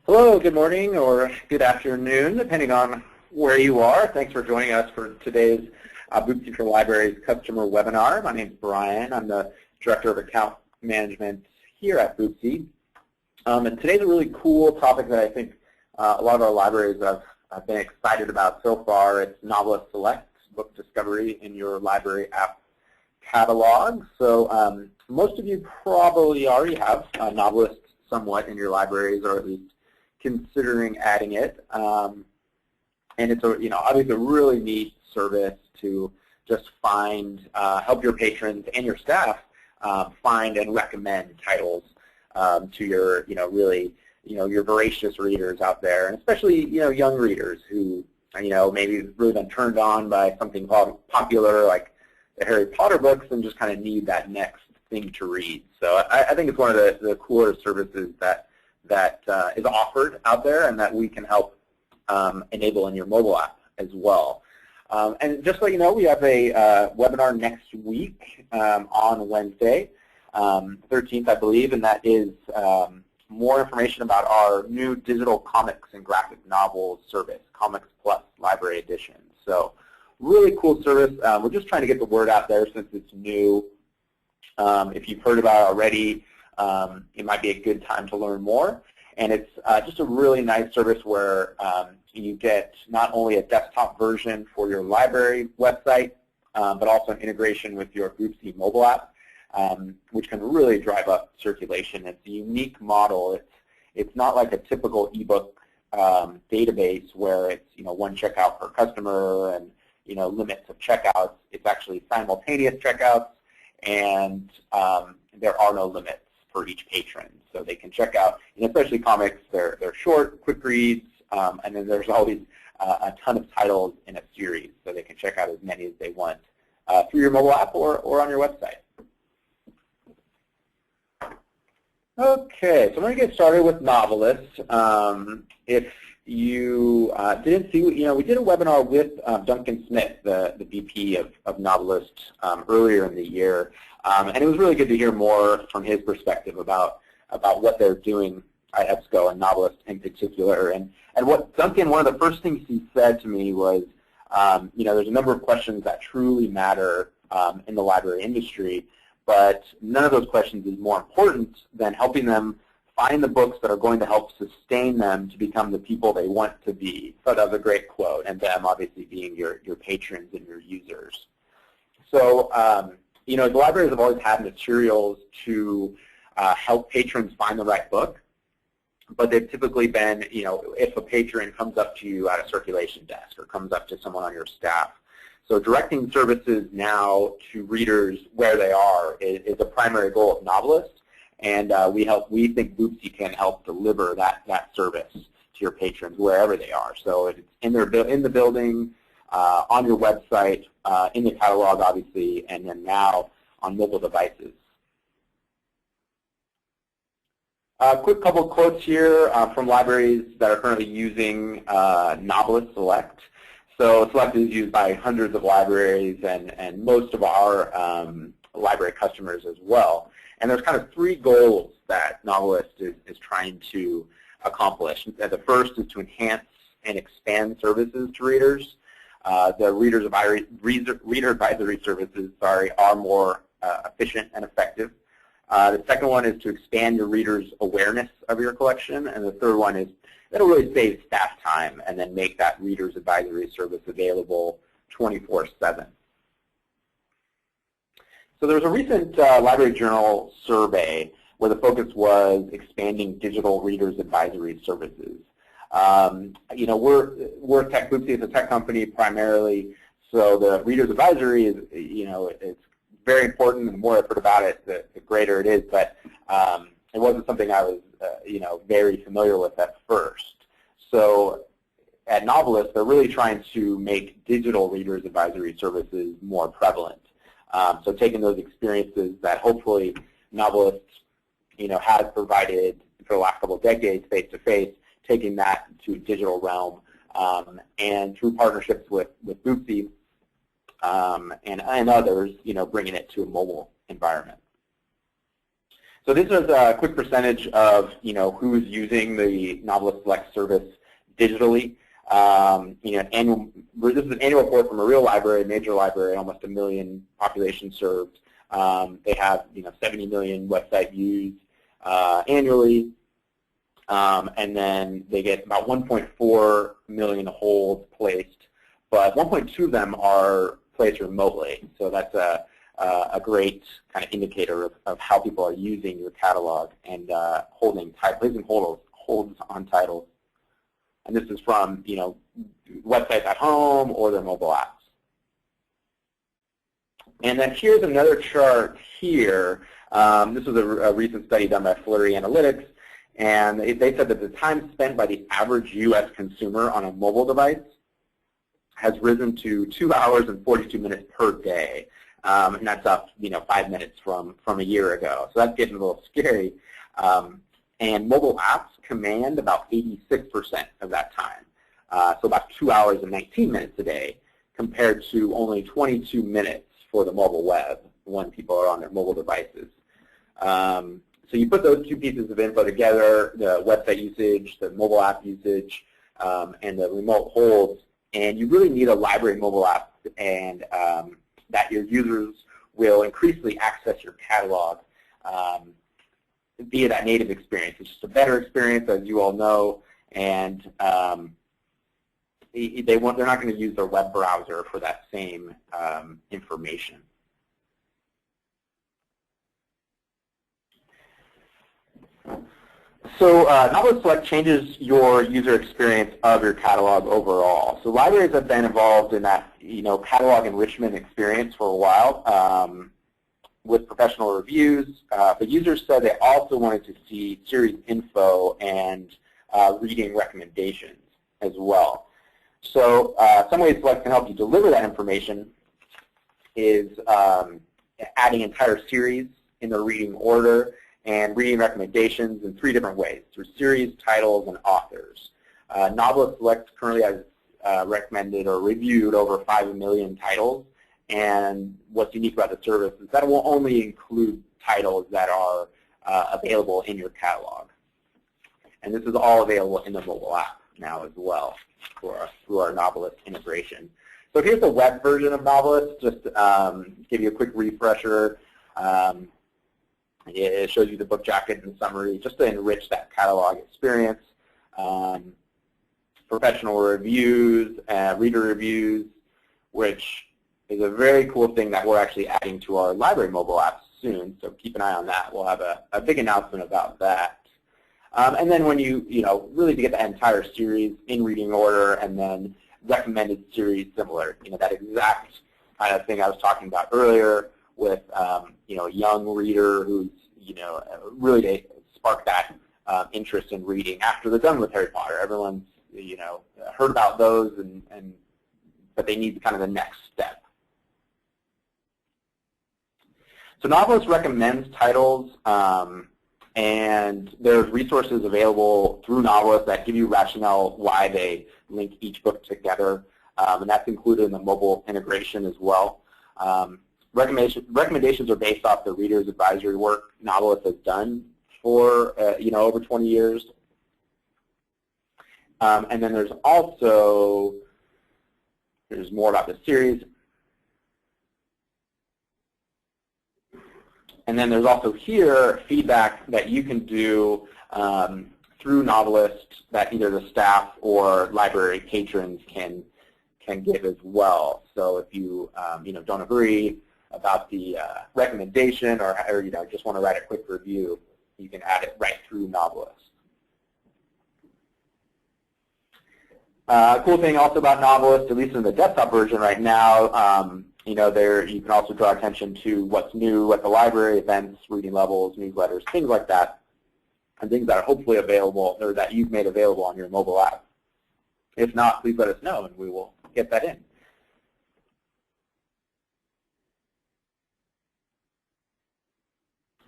Hello, good morning or good afternoon, depending on where you are. Thanks for joining us for today's Boopsie for Libraries customer webinar. My name is Bryan. I'm the Director of Account Management here at Boopsie. And today's a really cool topic that I think a lot of our libraries have been excited about so far. It's NoveList Select, book discovery in your library app catalog. So most of you probably already have NoveList somewhat in your libraries, or at least considering adding it, and it's obviously a really neat service to just find, help your patrons and your staff find and recommend titles to your, your voracious readers out there, and especially young readers who maybe really been turned on by something popular like the Harry Potter books and just kind of need that next thing to read. So I think it's one of the cooler services that is offered out there and that we can help enable in your mobile app as well. And just so you know, we have a webinar next week on Wednesday, 13th, I believe, and that is more information about our new digital comics and graphic novels service, Comics Plus Library Edition. So really cool service. We're just trying to get the word out there since it's new. If you've heard about it already, it might be a good time to learn more. And it's just a really nice service where you get not only a desktop version for your library website, but also an integration with your Boopsie mobile app, which can really drive up circulation. It's a unique model. It's not like a typical ebook database where it's one checkout per customer and limits of checkouts. It's actually simultaneous checkouts, and there are no limits for each patron. So they can check out, and especially comics, they're short, quick reads, and then there's always a ton of titles in a series, so they can check out as many as they want through your mobile app or on your website. Okay, so I'm going to get started with NoveList. If you didn't see, we did a webinar with Duncan Smith, the VP of NoveList, earlier in the year, and it was really good to hear more from his perspective about what they're doing at EBSCO and NoveList in particular. And what Duncan, one of the first things he said to me was, there's a number of questions that truly matter in the library industry, but none of those questions is more important than helping them find the books that are going to help sustain them to become the people they want to be. So that was a great quote, and them obviously being your patrons and your users. So, the libraries have always had materials to help patrons find the right book, but they've typically been, if a patron comes up to you at a circulation desk or comes up to someone on your staff. So directing services now to readers where they are is a primary goal of NoveList, and we think Boopsie can help deliver that service to your patrons wherever they are. So it's in the building, on your website, in the catalog, obviously, and then now on mobile devices. A quick couple quotes here from libraries that are currently using NoveList Select. So Select is used by hundreds of libraries and most of our library customers as well. And there's kind of three goals that NoveList is trying to accomplish. The first is to enhance and expand services to readers. The reader advisory services, are more efficient and effective. The second one is to expand your readers' awareness of your collection, and the third one is that'll really save staff time and then make that reader's advisory service available 24/7. So there was a recent Library Journal survey where the focus was expanding digital readers' advisory services. We're Tech Boopsie is a tech company primarily, so the reader's advisory is, it's very important, and the more I've heard about it, the greater it is, but it wasn't something I was, very familiar with at first. So at NoveList, they're really trying to make digital readers advisory services more prevalent. So taking those experiences that hopefully NoveList, has provided for the last couple of decades face-to-face, taking that to a digital realm, and through partnerships with Boopsie and others, bringing it to a mobile environment. So this is a quick percentage of who's using the NoveList Select service digitally. This is an annual report from a real library, major library, almost 1 million population served. They have 70 million website views annually, and then they get about 1.4 million holds placed, but 1.2 of them are placed remotely. So that's a great kind of indicator of how people are using your catalog and placing holds on titles. And this is from websites at home or their mobile apps. And then here's another chart here. This was a recent study done by Flurry Analytics, and they said that the time spent by the average U.S. consumer on a mobile device has risen to 2 hours and 42 minutes per day. And that's up 5 minutes from a year ago. So that's getting a little scary. And mobile apps command about 86% of that time. So about 2 hours and 19 minutes a day compared to only 22 minutes for the mobile web when people are on their mobile devices. So you put those two pieces of info together, the website usage, the mobile app usage, and the remote holds, and you really need a library mobile app and that your users will increasingly access your catalog via that native experience. It's just a better experience, as you all know, and they're not going to use their web browser for that same information. So NoveList Select changes your user experience of your catalog overall. So libraries have been involved in that catalog enrichment experience for a while with professional reviews, but users said they also wanted to see series info and reading recommendations as well. So some ways Select can help you deliver that information is adding entire series in the reading order and reading recommendations in 3 different ways, through series, titles, and authors. NoveList Select currently has recommended or reviewed over 5 million titles, and what's unique about the service is that it will only include titles that are available in your catalog. And this is all available in the mobile app now as well through our NoveList integration. So here's the web version of NoveList, just to give you a quick refresher. It shows you the book jacket and summary just to enrich that catalog experience. Professional reviews, reader reviews, which is a very cool thing that we're actually adding to our library mobile apps soon, so keep an eye on that. We'll have a big announcement about that. And then when you really to get the entire series in reading order and then recommended series similar, that exact kind of thing I was talking about earlier, with a young reader who's really to spark that interest in reading after they're done with Harry Potter. Everyone's heard about those, but they need kind of the next step. So NoveList recommends titles, and there's resources available through NoveList that give you rationale why they link each book together, and that's included in the mobile integration as well. Recommendations are based off the reader's advisory work NoveList has done for over 20 years. And then there's more about the series. And then there's also here feedback that you can do through NoveList that either the staff or library patrons can give as well. So if you don't agree about the recommendation or just want to write a quick review, you can add it right through NoveList. Cool thing also about NoveList, at least in the desktop version right now, there you can also draw attention to what's new at the library, events, reading levels, newsletters, things like that, and things that are hopefully available or that you've made available on your mobile app. If not, please let us know and we will get that in.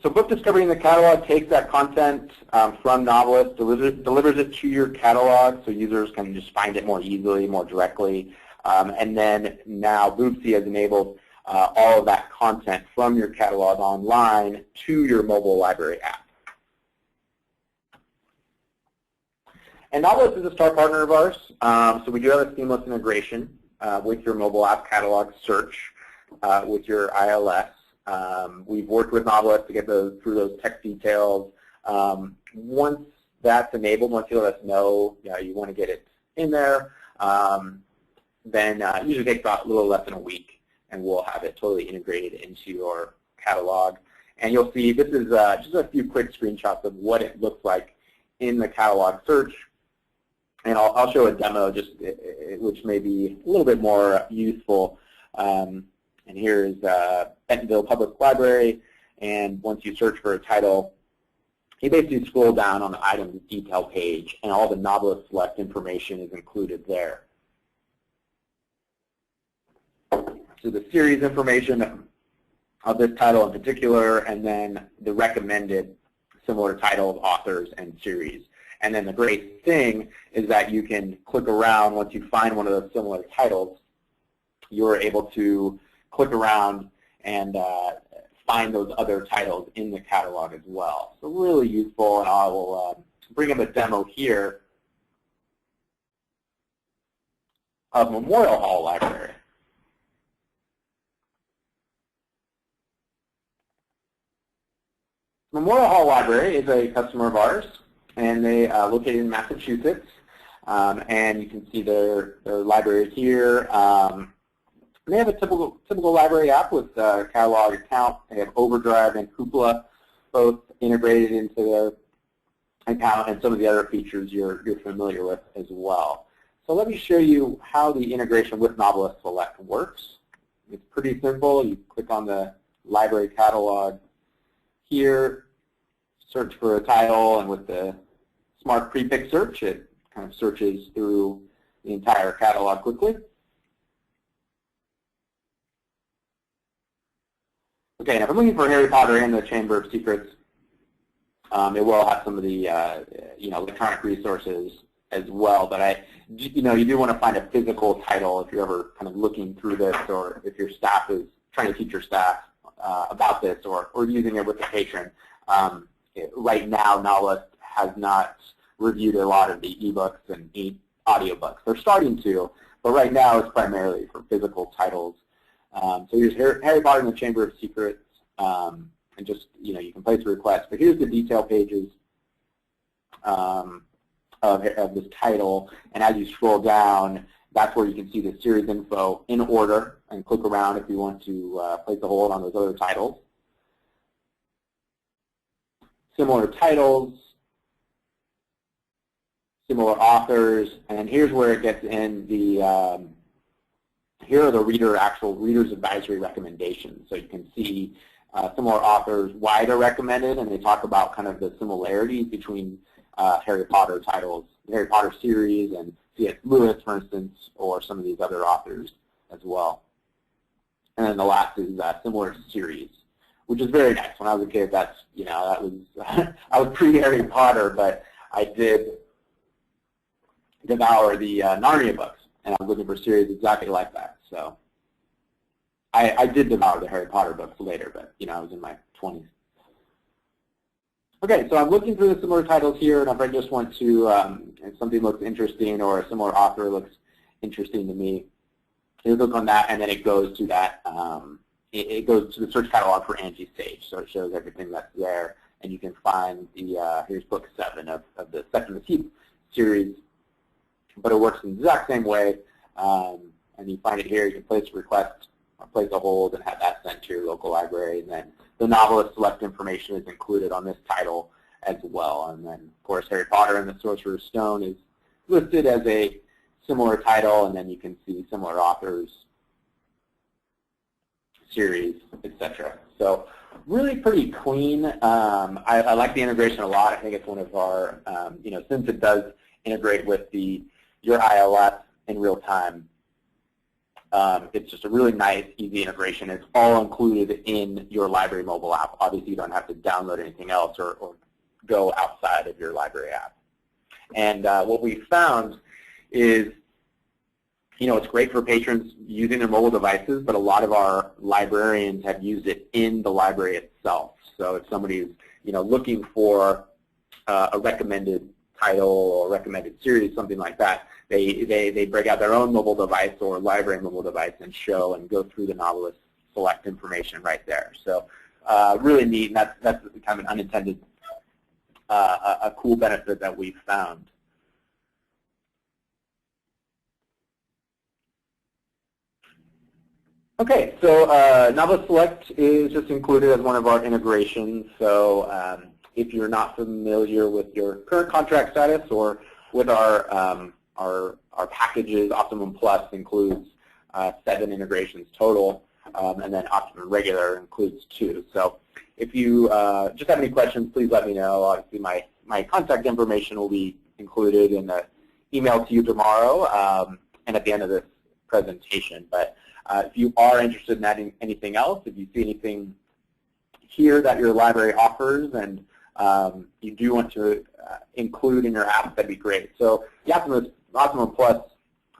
So book discovery in the catalog takes that content from NoveList, delivers it to your catalog so users can just find it more easily, more directly. And then now Boopsie has enabled all of that content from your catalog online to your mobile library app. And NoveList is a star partner of ours, so we do have a seamless integration with your mobile app catalog search with your ILS. We've worked with NoveList to get through those tech details. Once that's enabled, once you let us know you want to get it in there, then it usually takes about a little less than a week, and we'll have it totally integrated into your catalog. And you'll see this is just a few quick screenshots of what it looks like in the catalog search. And I'll show a demo which may be a little bit more useful. And here's Bentonville Public Library, and once you search for a title, you basically scroll down on the items detail page, and all the NoveList Select information is included there. So the series information of this title in particular, and then the recommended similar titles, authors, and series. And then the great thing is that you can click around once you find one of those similar titles. You're able to click around and find those other titles in the catalog as well. So really useful, and I will bring up a demo here of Memorial Hall Library. Memorial Hall Library is a customer of ours, and they are located in Massachusetts. And you can see their library here. They have a typical library app with a catalog account. They have Overdrive and Cupola, both integrated into their account, and some of the other features you're familiar with as well. So let me show you how the integration with NoveList Select works. It's pretty simple. You click on the library catalog here, search for a title, and with the smart prefix search, it kind of searches through the entire catalog quickly. Okay, now if I'm looking for Harry Potter and the Chamber of Secrets, it will have some of the electronic resources as well. But you do want to find a physical title if you're ever kind of looking through this, or if your staff is trying to teach your staff about this, or using it with a patron. Right now, NoveList has not reviewed a lot of the ebooks and audiobooks. They're starting to, but right now it's primarily for physical titles. So here's Harry Potter and the Chamber of Secrets, and just, you can place a request. But here's the detail pages of this title, and as you scroll down, that's where you can see the series info in order, and click around if you want to place a hold on those other titles. Similar titles, similar authors, and here's where it gets in the here are the actual reader's advisory recommendations. So you can see similar authors, why they're recommended, and they talk about kind of the similarities between Harry Potter titles, the Harry Potter series, and C.S. Lewis, for instance, or some of these other authors as well. And then the last is similar series, which is very nice. When I was a kid, that was I was pre-Harry Potter, but I did devour the Narnia books, and I was looking for series exactly like that. So I did devour the Harry Potter books later, but I was in my 20s. Okay, so I'm looking through the similar titles here, and if I just want to, if something looks interesting or a similar author looks interesting to me, you click on that, and then it goes to that. It goes to the search catalog for Angie Sage, so it shows everything that's there, and you can find the here's book 7 of the Second of the Keep series. But it works in the exact same way, and you find it here. You can place a request, or place a hold, and have that sent to your local library. And then the NoveList Select information is included on this title as well. And then, of course, Harry Potter and the Sorcerer's Stone is listed as a similar title, and then you can see similar authors, series, etc. So really pretty clean. I like the integration a lot. I think it's one of our, since it does integrate with your ILS in real time, it's just a really nice, easy integration. It's all included in your library mobile app. Obviously, you don't have to download anything else or go outside of your library app. And what we found is it's great for patrons using their mobile devices, but a lot of our librarians have used it in the library itself. So if somebody's looking for a recommended title or recommended series, something like that, they break out their own mobile device or library mobile device and show and go through the NoveList Select information right there. So really neat, and that's kind of an unintended, a cool benefit that we've found. Okay, so NoveList Select is just included as one of our integrations. So if you're not familiar with your current contract status or with our packages, Optimum Plus includes 7 integrations total, and then Optimum Regular includes 2. So if you just have any questions, please let me know. Obviously, my contact information will be included in the email to you tomorrow and at the end of this presentation. But if you are interested in adding anything else, if you see anything here that your library offers and you do want to include in your app, that'd be great. So the Optimum Plus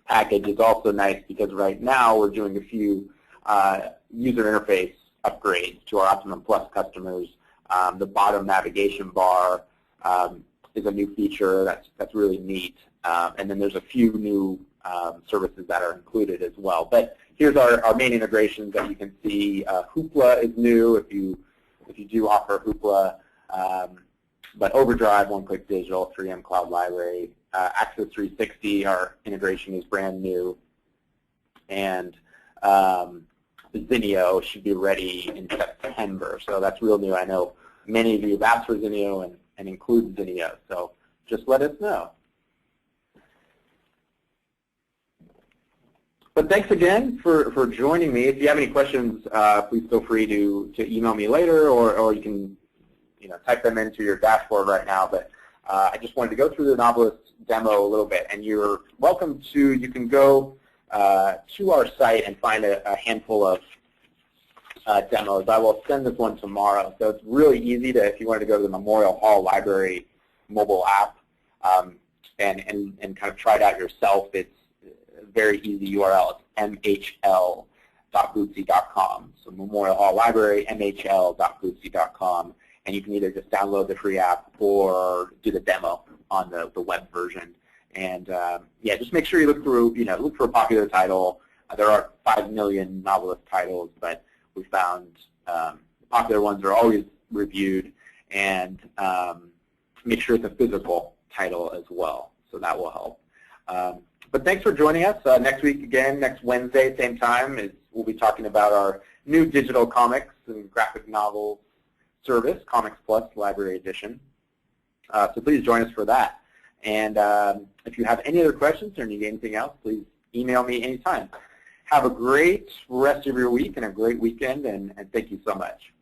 package is also nice because right now we're doing a few user interface upgrades to our Optimum Plus customers. The bottom navigation bar is a new feature that's really neat. And then there's a few new services that are included as well. But here's our main integrations that you can see. Hoopla is new if you do offer Hoopla. But Overdrive, One-Click Digital, 3M Cloud Library, Access 360, our integration is brand new. And Zinio should be ready in September. So that's real new. I know many of you have asked for Zinio and include Zinio. So just let us know. But thanks again for joining me. If you have any questions, please feel free to email me later, or you can type them into your dashboard right now. But I just wanted to go through the NoveList demo a little bit, and you're welcome to. You can go to our site and find a handful of demos. I will send this one tomorrow. So it's really easy if you wanted to go to the Memorial Hall Library mobile app and kind of try it out yourself. It's very easy URL. It's mhl.boopsie.com. So Memorial Hall Library, mhl.boopsie.com. And you can either just download the free app or do the demo on the web version. And yeah, just make sure you look through, look for a popular title. There are 5 million NoveList titles, but we found popular ones are always reviewed, and make sure it's a physical title as well. So that will help. But thanks for joining us. Next week again, next Wednesday, same time, we'll be talking about our new digital comics and graphic novels service, Comics Plus Library Edition. So please join us for that. And if you have any other questions or need anything else, please email me anytime. Have a great rest of your week and a great weekend, and thank you so much.